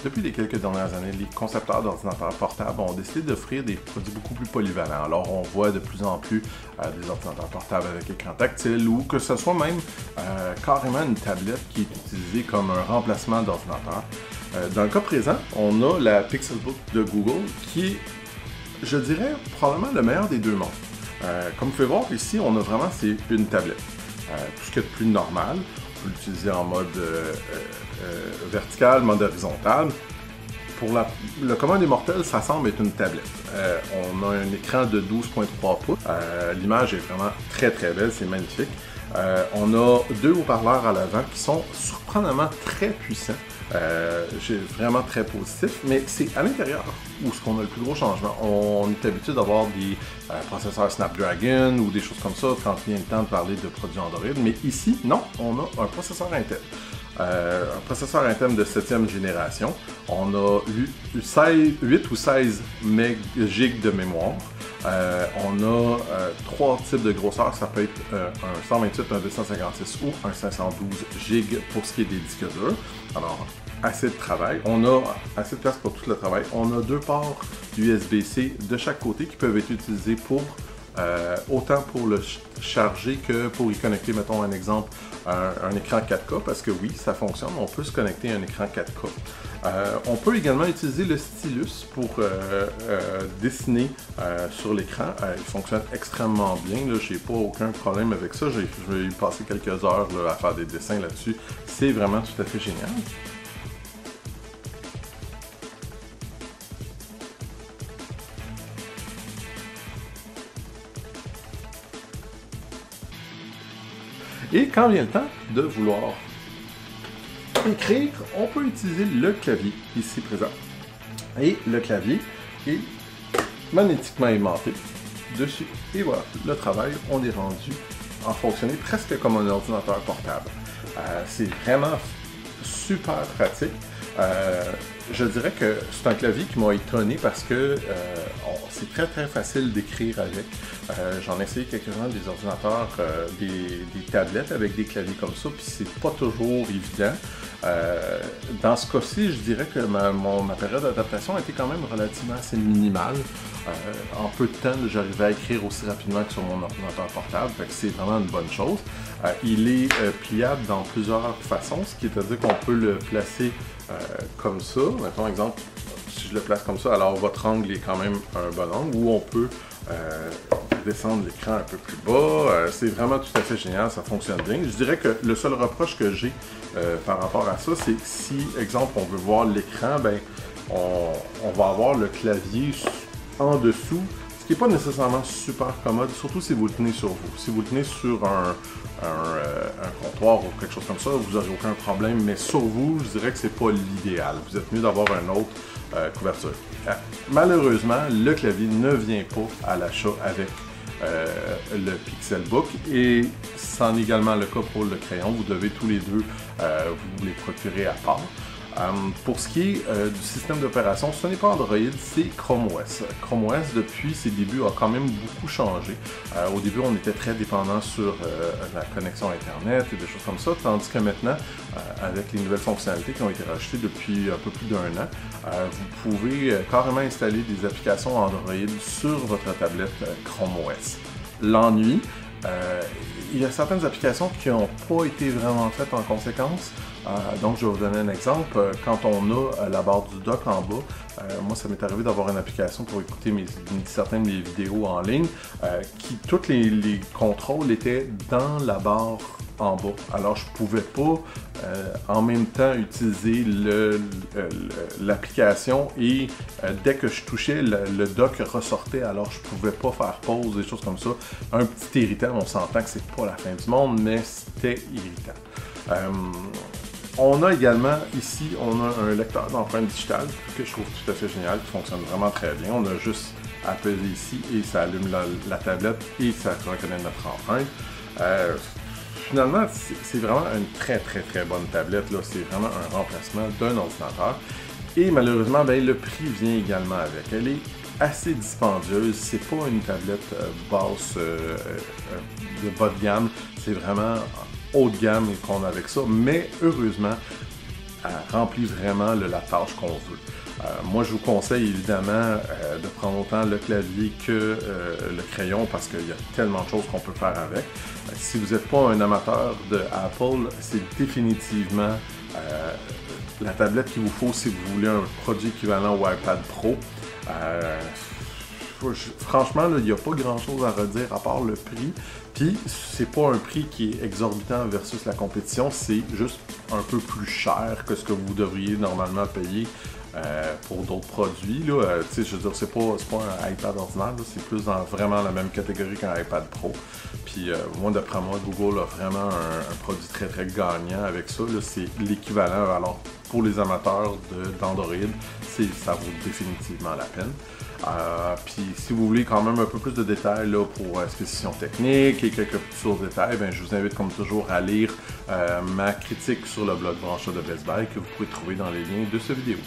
depuis les quelques dernières années, les concepteurs d'ordinateurs portables ont décidé d'offrir des produits beaucoup plus polyvalents. Alors, on voit de plus en plus des ordinateurs portables avec écran tactile ou que ce soit même carrément une tablette qui est utilisée comme un remplacement d'ordinateur. Dans le cas présent, on a la Pixelbook de Google qui est, je dirais, probablement le meilleur des deux mondes. Comme vous pouvez voir ici, on a vraiment, c'est une tablette. Tout ce qui est de plus normal, on peut l'utiliser en mode vertical, mode horizontal. Pour le commun des mortels, ça semble être une tablette. On a un écran de 12,3 pouces. L'image est vraiment très très belle, c'est magnifique. On a deux haut-parleurs à l'avant qui sont surprenamment très puissants. J'ai vraiment très positif, mais c'est à l'intérieur où ce qu'on a le plus gros changement. On est habitué d'avoir des processeurs Snapdragon ou des choses comme ça quand il vient le temps de parler de produits Android, mais ici, non, on a un processeur Intel. Un processeur Intel de 7e génération. On a 8 ou 16 GB de mémoire. On a trois types de grosseur, ça peut être un 128, un 256 ou un 512 GB pour ce qui est des disques durs. Alors, assez de travail. On a assez de place pour tout le travail. On a deux ports USB-C de chaque côté qui peuvent être utilisés pour autant pour le charger que pour y connecter, mettons un exemple, un écran 4K, parce que oui, ça fonctionne, on peut se connecter à un écran 4K. On peut également utiliser le stylus pour dessiner sur l'écran. Il fonctionne extrêmement bien, je n'ai pas aucun problème avec ça, je vais y passer quelques heures là, à faire des dessins là-dessus. C'est vraiment tout à fait génial. Et quand vient le temps de vouloir écrire, on peut utiliser le clavier ici présent. Et le clavier est magnétiquement aimanté dessus. Et voilà, le travail, on est rendu à fonctionner presque comme un ordinateur portable. C'est vraiment super pratique. Je dirais que c'est un clavier qui m'a étonné parce que c'est très très facile d'écrire avec. J'en ai essayé quelques-uns des ordinateurs, des tablettes avec des claviers comme ça, puis c'est pas toujours évident. Dans ce cas-ci, je dirais que ma période d'adaptation a été quand même relativement assez minimale. En peu de temps, j'arrivais à écrire aussi rapidement que sur mon ordinateur portable, fait que c'est vraiment une bonne chose. Il est pliable dans plusieurs façons, ce qui est à dire qu'on peut le placer comme ça. Mettons exemple, si je le place comme ça, alors votre angle est quand même un bon angle, ou on peut descendre l'écran un peu plus bas. C'est vraiment tout à fait génial, ça fonctionne bien. Je dirais que le seul reproche que j'ai par rapport à ça, c'est que si, exemple, on veut voir l'écran, ben, on va avoir le clavier en dessous, ce qui n'est pas nécessairement super commode, surtout si vous le tenez sur vous. Si vous le tenez sur un comptoir ou quelque chose comme ça, vous n'aurez aucun problème, mais sur vous, je dirais que c'est pas l'idéal. Vous êtes mieux d'avoir une autre couverture. Malheureusement, le clavier ne vient pas à l'achat avec le Pixelbook, et c'en est également le cas pour le crayon. Vous devez tous les deux vous les procurer à part. Pour ce qui est du système d'opération, ce n'est pas Android, c'est Chrome OS. Chrome OS, depuis ses débuts, a quand même beaucoup changé. Au début, on était très dépendant sur la connexion Internet et des choses comme ça, tandis que maintenant, avec les nouvelles fonctionnalités qui ont été rajoutées depuis un peu plus d'un an, vous pouvez carrément installer des applications Android sur votre tablette Chrome OS. L'ennui, il y a certaines applications qui n'ont pas été vraiment faites en conséquence. Donc, je vais vous donner un exemple. Quand on a la barre du dock en bas, moi, ça m'est arrivé d'avoir une application pour écouter certaines de mes vidéos en ligne, qui, tous les contrôles étaient dans la barre en bas. Alors, je ne pouvais pas en même temps utiliser l'application et dès que je touchais, le dock ressortait, alors je ne pouvais pas faire pause, des choses comme ça. Un petit irritant, on s'entend que c'est pas la fin du monde, mais c'était irritant. On a également ici, on a un lecteur d'empreintes digitales que je trouve tout à fait génial, qui fonctionne vraiment très bien. On a juste à peser ici et ça allume la tablette et ça reconnaît notre empreinte. Finalement, c'est vraiment une très très très bonne tablette. C'est vraiment un remplacement d'un ordinateur. Et malheureusement, ben, le prix vient également avec. Elle est assez dispendieuse. C'est pas une tablette basse de bas de gamme. C'est vraiment haut de gamme qu'on a avec ça. Mais heureusement, remplit vraiment la tâche qu'on veut. Moi, je vous conseille évidemment de prendre autant le clavier que le crayon parce qu'il y a tellement de choses qu'on peut faire avec. Si vous n'êtes pas un amateur de Apple, c'est définitivement la tablette qu'il vous faut si vous voulez un produit équivalent au iPad Pro. Franchement, il n'y a pas grand-chose à redire à part le prix. Puis, c'est pas un prix qui est exorbitant versus la compétition, c'est juste un peu plus cher que ce que vous devriez normalement payer pour d'autres produits. Je veux dire, c'est pas un iPad ordinaire, c'est plus dans vraiment la même catégorie qu'un iPad Pro. Puis, moi, d'après moi, Google a vraiment un produit très, très gagnant avec ça. C'est l'équivalent. Alors, pour les amateurs d'Android, ça vaut définitivement la peine. Puis si vous voulez quand même un peu plus de détails là, pour spécifications techniques et quelques petits autres détails, je vous invite comme toujours à lire ma critique sur le blog Brancha de Best Buy que vous pouvez trouver dans les liens de cette vidéo.